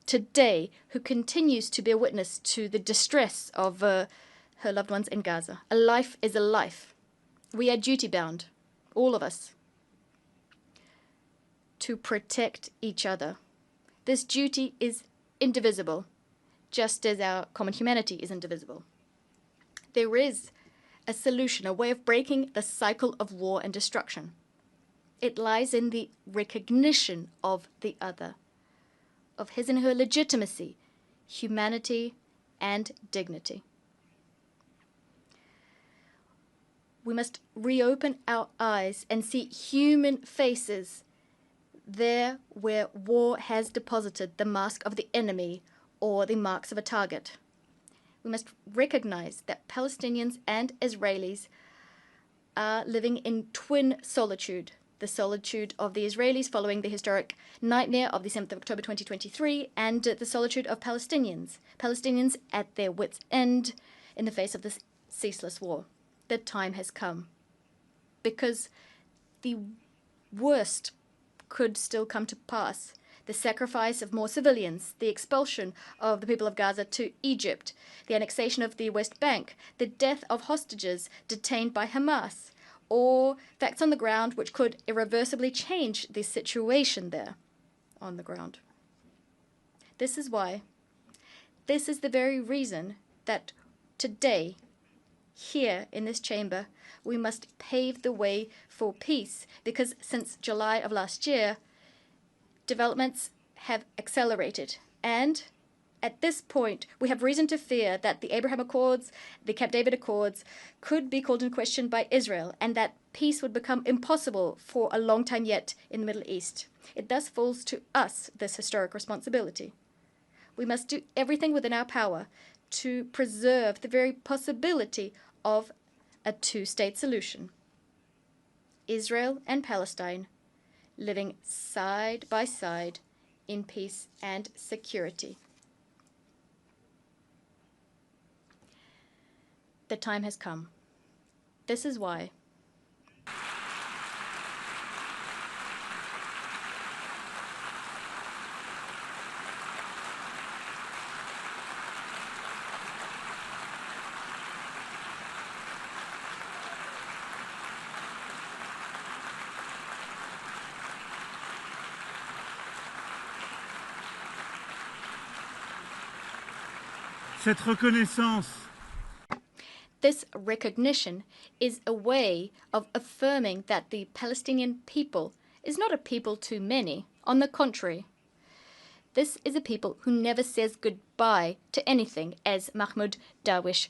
today who continues to bear witness to the distress of her loved ones in Gaza. A life is a life. We are duty-bound, all of us, to protect each other. This duty is indivisible, just as our common humanity is indivisible. There is a solution, a way of breaking the cycle of war and destruction. It lies in the recognition of the other, of his and her legitimacy, humanity, and dignity. We must reopen our eyes and see human faces there where war has deposited the mask of the enemy or the marks of a target. We must recognize that Palestinians and Israelis are living in twin solitude. The solitude of the Israelis following the historic nightmare of the 7th of October 2023, and the solitude of Palestinians. Palestinians at their wits' end in the face of this ceaseless war. The time has come. Because the worst could still come to pass. The sacrifice of more civilians, the expulsion of the people of Gaza to Egypt, the annexation of the West Bank, the death of hostages detained by Hamas, or facts on the ground which could irreversibly change the situation there on the ground. This is why, this is the very reason that today, here in this chamber, we must pave the way for peace, because since July of last year, developments have accelerated, and at this point, we have reason to fear that the Abraham Accords, the Camp David Accords, could be called in question by Israel, and that peace would become impossible for a long time yet in the Middle East. It thus falls to us this historic responsibility. We must do everything within our power to preserve the very possibility of a two-state solution. Israel and Palestine living side by side in peace and security. The time has come. This is why cette reconnaissance. This recognition is a way of affirming that the Palestinian people is not a people too many. On the contrary, this is a people who never says goodbye to anything, as Mahmoud Darwish